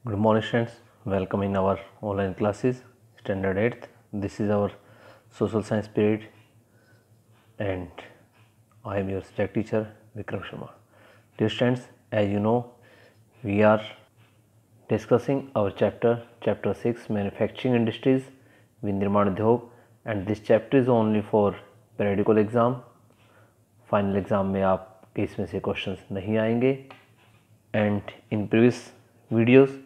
Good morning students, welcome in our online classes, standard 8th. This is our social science period and I am your subject teacher Vikram Sharma. Dear students, as you know, we are discussing our chapter 6 manufacturing industries Vinirman Udyog, and this chapter is only for periodical exam. Final exam में आपके इसमें से questions नहीं आएंगे. And in previous videos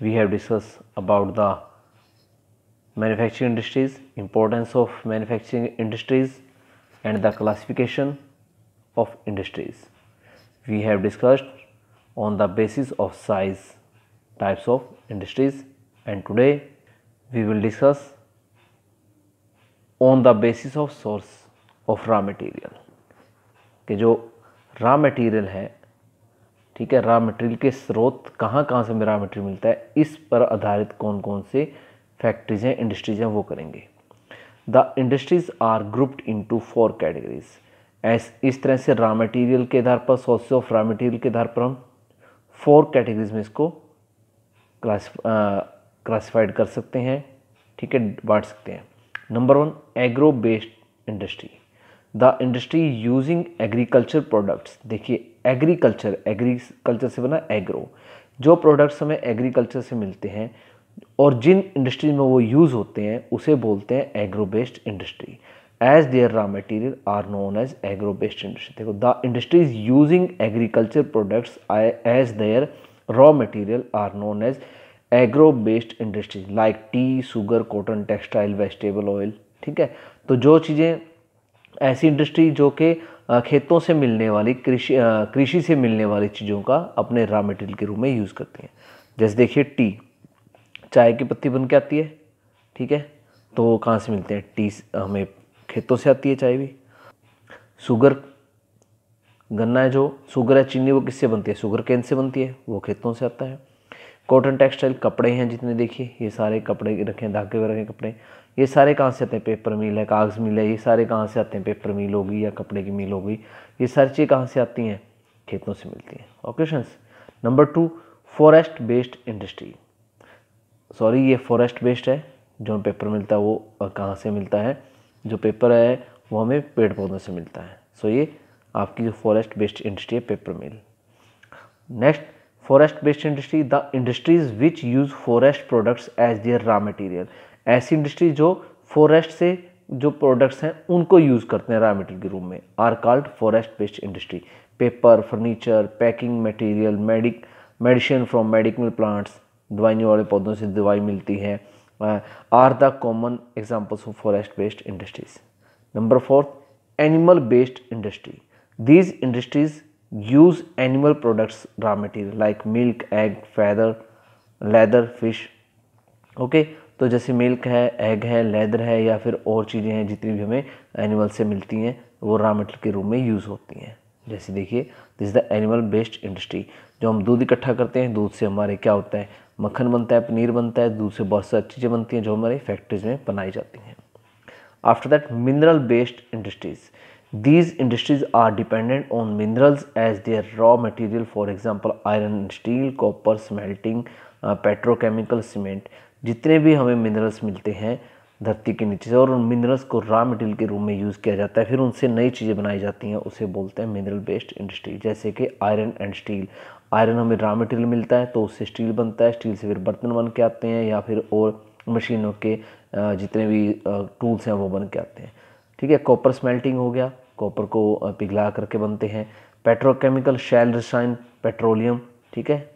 we have discussed about the manufacturing industries, importance of manufacturing industries and the classification of industries. We have discussed on the basis of size types of industries, and today we will discuss on the basis of source of raw material कि जो raw material है, ठीक है, raw material के स्रोत कहाँ कहाँ से हमें रॉ मटेरियल मिलता है, इस पर आधारित कौन कौन से फैक्ट्रीज हैं, इंडस्ट्रीज हैं, वो करेंगे. The industries are grouped into 4 categories. इस तरह से रॉ मटेरियल के आधार पर, सोर्स ऑफ रॉ मटेरियल के आधार पर हम 4 कैटेगरीज में इसको क्लासिफाइड कर सकते हैं, ठीक है, बांट सकते हैं. Number 1, agro based industry. The industry using agriculture products. देखिए, एग्रीकल्चर से बना एग्रो, जो प्रोडक्ट्स हमें एग्रीकल्चर से मिलते हैं और जिन इंडस्ट्रीज में वो यूज़ होते हैं उसे बोलते हैं agro based industry. As their raw material are known as agro based industry. देखो, the industries using agriculture products as their raw material are known as agro based industries like tea, sugar, cotton, textile, vegetable oil. ठीक है, तो जो चीज़ें ऐसी industry जो कि खेतों से मिलने वाली, कृषि से मिलने वाली चीज़ों का अपने रॉ मटेरियल के रूप में यूज़ करते हैं. जैसे देखिए, टी, चाय की पत्ती बन के आती है, ठीक है, तो कहाँ से मिलते हैं? टी हमें खेतों से आती है, चाय भी. शुगर, गन्ना है, जो शुगर है, चीनी, वो किससे बनती है? शुगर केन से बनती है, वो खेतों से आता है. कॉटन, टेक्सटाइल, कपड़े हैं जितने, देखिए ये सारे कपड़े रखे, धागे वगैरह के कपड़े, ये सारे कहाँ से आते हैं? पेपर मिल है, कागज़ मिल है, ये सारे कहाँ से आते हैं? पेपर मिल होगी या कपड़े की मिल होगी, ये सारी चीज़ें कहाँ से आती हैं? खेतों से मिलती हैं. Okay friends. Number 2, forest based industry. Sorry, ये फॉरेस्ट बेस्ड है. जो पेपर मिलता है वो कहाँ से मिलता है? जो पेपर है वो हमें पेड़ पौधों से मिलता है. सो ये आपकी जो फॉरेस्ट बेस्ड इंडस्ट्री है, paper mill. Next, forest based industry, the industries which use forest products as their raw material. ऐसी इंडस्ट्री जो फॉरेस्ट से जो प्रोडक्ट्स हैं उनको यूज़ करते हैं रॉ मटेरियल के रूप में, are called forest based industry. Paper, furniture, packing material, medicine from medical plants, दवाइयों वाले पौधों से दवाई मिलती है, are the common examples of forest based industries. Number 4, animal based industry. These industries use animal products raw material like milk, egg, feather, leather, fish. Okay, तो जैसे milk है, एग है, लेदर है, या फिर और चीज़ें हैं जितनी भी हमें एनिमल से मिलती हैं वो रॉ मटेरियल के रूप में यूज़ होती हैं. जैसे देखिए, this is the animal based industry. जो हम दूध इकट्ठा करते हैं, दूध से हमारे क्या होता है? मक्खन बनता है, पनीर बनता है, दूध से बहुत सारी चीज़ें बनती हैं जो हमारी फैक्ट्रीज में बनाई जाती हैं. After that, mineral based industries. These industries are dependent on minerals as their raw material, for example iron and steel, copper, smelting, petrochemical, cement. जितने भी हमें मिनरल्स मिलते हैं धरती के नीचे से और उन मिनरल्स को रॉ मटेरियल के रूप में यूज़ किया जाता है, फिर उनसे नई चीज़ें बनाई जाती हैं, उसे बोलते हैं मिनरल बेस्ड इंडस्ट्री. जैसे कि आयरन एंड स्टील. आयरन हमें रॉ मटेरियल मिलता है तो उससे स्टील बनता है, स्टील से फिर बर्तन बन के आते हैं या फिर और मशीनों के जितने भी टूल्स हैं वो बन के आते हैं. ठीक है, कॉपर स्मेल्टिंग हो गया, कॉपर को पिघला करके बनते हैं. पेट्रोकेमिकल, शैल रसायन, पेट्रोलियम, ठीक है,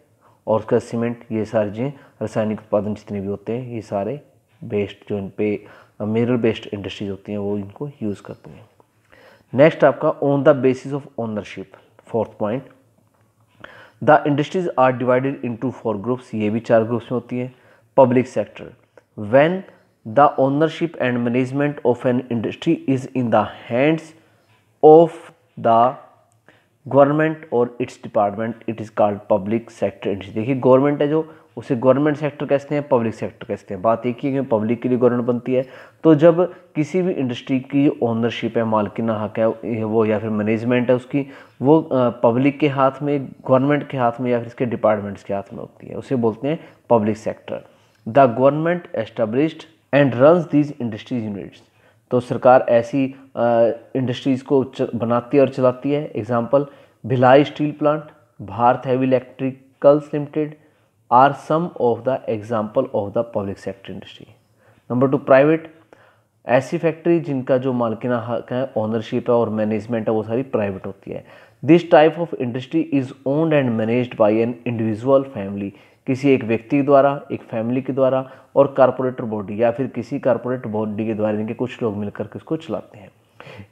और उसका सीमेंट, ये सारी चीज़ें रासायनिक उत्पादन जितने भी होते हैं ये सारे बेस्ड, जो इन पे मिनरल बेस्ड इंडस्ट्रीज होती हैं वो इनको यूज़ करती हैं. नेक्स्ट आपका on the basis of ownership, 4th point. The industries are divided into 4 groups. ये भी 4 ग्रुप्स में होती हैं. Public sector, when the ownership and management of an industry is in the hands of the government और its department it is called public sector industry. देखिए government है जो, उसे गवर्नमेंट सेक्टर कहते हैं, पब्लिक सेक्टर कहते हैं। बात एक ही है कि पब्लिक के लिए गवर्नमेंट बनती है। तो जब किसी भी इंडस्ट्री की ओनरशिप है, मालकिना हक है वो, या फिर मैनेजमेंट है उसकी, वो पब्लिक के हाथ में, गवर्नमेंट के हाथ में या फिर इसके डिपार्टमेंट्स के हाथ में होती है, उसे बोलते हैं public sector. The government established and runs these industries units. तो सरकार ऐसी इंडस्ट्रीज़ को बनाती है और चलाती है। Example Bhilai steel plant, Bharat heavy electricals limited are some of the example of the public sector industry. Number 2 private, ऐसी फैक्ट्री जिनका जो मालकिना हक है, ओनरशिप है और मैनेजमेंट है वो सारी प्राइवेट होती है। This type of industry is owned and managed bye an individual family, किसी एक व्यक्ति द्वारा, एक फैमिली के द्वारा, और कारपोरेटर बॉडी या फिर किसी कारपोरेट बॉडी के द्वारा, इनके कुछ लोग मिलकर के इसको चलाते हैं।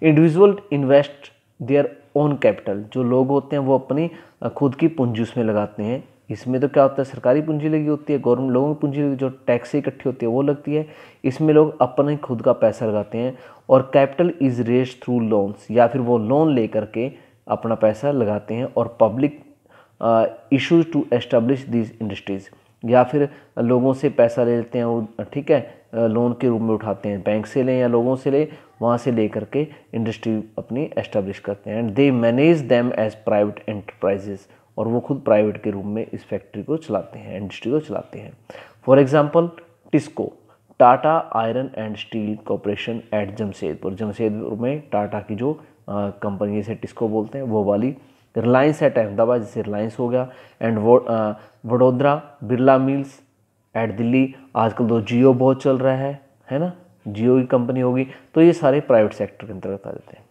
Individual invest their own capital, जो लोग होते हैं वो अपनी खुद की पूंजी उसमें लगाते हैं। इसमें तो क्या होता है, सरकारी पूंजी लगी होती है, गवर्नमेंट लोगों की पूंजी जो टैक्स से इकट्ठी होती है वो लगती है। इसमें लोग अपने खुद का पैसा लगाते हैं। और capital is raised through loans, या फिर वो लोन लेकर के अपना पैसा लगाते हैं। और public issues to establish these industries, या फिर लोगों से पैसा ले लेते हैं और ठीक है लोन के रूप में उठाते हैं, बैंक से लें या लोगों से लें, वहाँ से ले करके इंडस्ट्री अपनी एस्टेब्लिश करते हैं। And they manage them as private enterprises, और वो खुद प्राइवेट के रूप में इस फैक्ट्री को चलाते हैं, इंडस्ट्री को चलाते हैं। For example TISCO, Tata iron and steel corporation at Jamshedpur, Jamshedpur में टाटा की जो कंपनी से टिस्को बोलते हैं वो वाली। रिलायंस एट अहमदाबाद, जैसे रिलायंस हो गया। And Vadodara Birla mills at Delhi, आजकल तो जियो बहुत चल रहा है ना, जियो की कंपनी होगी। तो ये सारे प्राइवेट सेक्टर के अंतर्गत आ जाते हैं।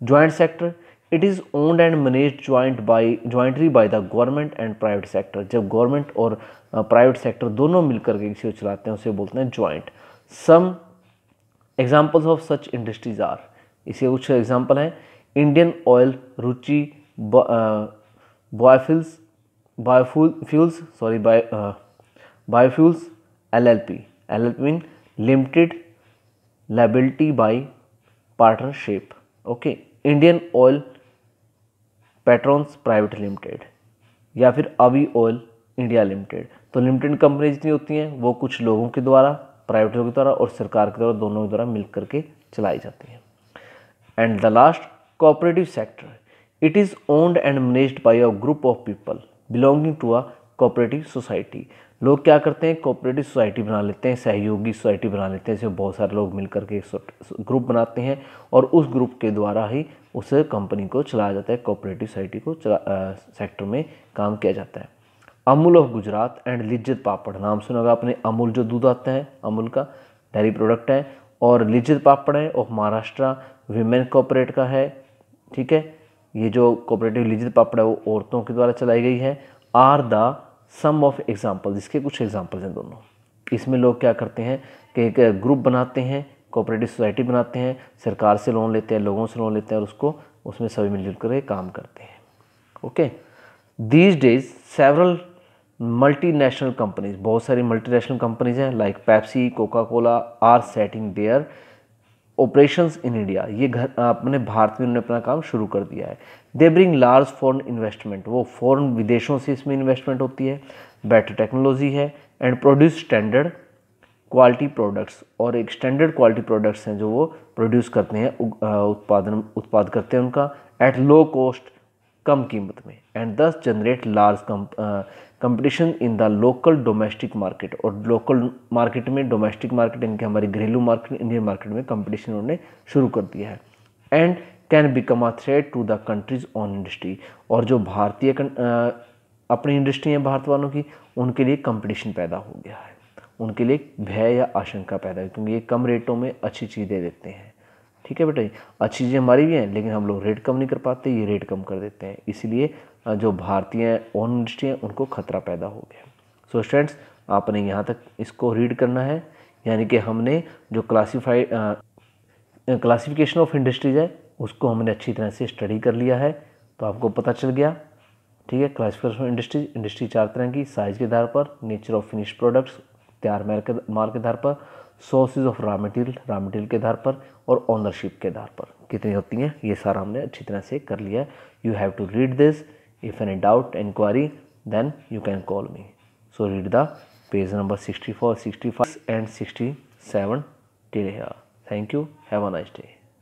Joint sector, it is owned and managed jointly by the government and private sector, जब गवर्नमेंट और प्राइवेट सेक्टर दोनों मिलकर के किसी को चलाते हैं उसे बोलते हैं joint. Some examples of such industries are, इसके कुछ एग्जाम्पल हैं। Indian oil, Ruchi biofuels LLP mean limited liability by partnership, okay. Indian oil Petronas private limited, या फिर अभी ऑयल इंडिया लिमिटेड। तो लिमिटेड कंपनी जितनी होती हैं वो कुछ लोगों के द्वारा, प्राइवेट लोगों के द्वारा और सरकार के द्वारा, दोनों के द्वारा मिल करके चलाई जाती हैं। And the last cooperative sector, it is owned and managed by a group of people belonging to a cooperative society. लोग क्या करते हैं, कोऑपरेटिव सोसाइटी बना लेते हैं, सहयोगी सोसाइटी बना लेते हैं, इसमें बहुत सारे लोग मिलकर के ग्रुप बनाते हैं और उस ग्रुप के द्वारा ही उस कंपनी को चलाया जाता है, कोऑपरेटिव सोसाइटी को सेक्टर में काम किया जाता है। अमूल ऑफ गुजरात एंड लिज्जत पापड़, नाम सुना होगा आपने, अमूल जो दूध आता है अमूल का डेयरी प्रोडक्ट है, और लिज्जत पापड़ है ऑफ महाराष्ट्र वीमेन कोऑपरेट का है, ठीक है। ये जो कोऑपरेटिव लिज्जत पापड़ है वो औरतों के द्वारा चलाई गई है। Are the some of example, इसके कुछ एग्जाम्पल्स हैं दोनों। इसमें लोग क्या करते हैं कि एक ग्रुप बनाते हैं, कोऑपरेटिव सोसाइटी बनाते हैं, सरकार से लोन लेते हैं, लोगों से लोन लेते हैं और उसको उसमें सभी मिलजुल कर काम करते हैं, okay. These days several multinational companies, बहुत सारी मल्टीनेशनल कंपनीज हैं like Pepsi, Coca Cola are setting their operations in India. ये अपने भारत में उन्होंने अपना काम शुरू कर दिया है। They bring large foreign investment, वो फॉरेन विदेशों से इसमें इन्वेस्टमेंट होती है। बेटर टेक्नोलॉजी है and produce standard quality products, और एक स्टैंडर्ड क्वालिटी प्रोडक्ट्स हैं जो वो प्रोड्यूस करते हैं, उत्पाद करते हैं उनका एट लो कॉस्ट, कम कीमत में। And thus generate large competition in the local domestic market, और लोकल मार्केट में, डोमेस्टिक मार्केट इनके हमारी घरेलू मार्केट, इंडियन मार्केट में कंपटीशन उन्होंने शुरू कर दिया है। And can become a threat to the countries on industry, और जो भारतीय अपनी इंडस्ट्री है भारत वालों की, उनके लिए कंपटीशन पैदा हो गया है, उनके लिए भय या आशंका पैदा है, क्योंकि ये कम रेटों में अच्छी चीज़ें देते हैं, ठीक है बेटा। अच्छी चीज़ें हमारी भी हैं लेकिन हम लोग रेट कम नहीं कर पाते, ये रेट कम कर देते हैं, इसलिए जो भारतीय ओन इंडस्ट्री है उनको खतरा पैदा हो गया। सो स्टूडेंट्स, आपने यहाँ तक इसको रीड करना है, यानी कि हमने जो क्लासिफिकेशन ऑफ इंडस्ट्रीज है उसको हमने अच्छी तरह से स्टडी कर लिया है, तो आपको पता चल गया, ठीक है। क्लासिफिकेशन ऑफ इंडस्ट्री 4 तरह की, साइज के आधार पर, नेचर ऑफ फिनिश प्रोडक्ट्स, तैयार माल के आधार पर, सोर्सेज ऑफ रॉ मटेरियल के आधार पर, और ओनरशिप के आधार पर। कितनी होती हैं, ये सारा हमने अच्छी तरह से कर लिया है। You have to read this, if any doubt inquiry then you can call me. So read the page number 64, 65 and 67 till here. Thank you. Have a nice day.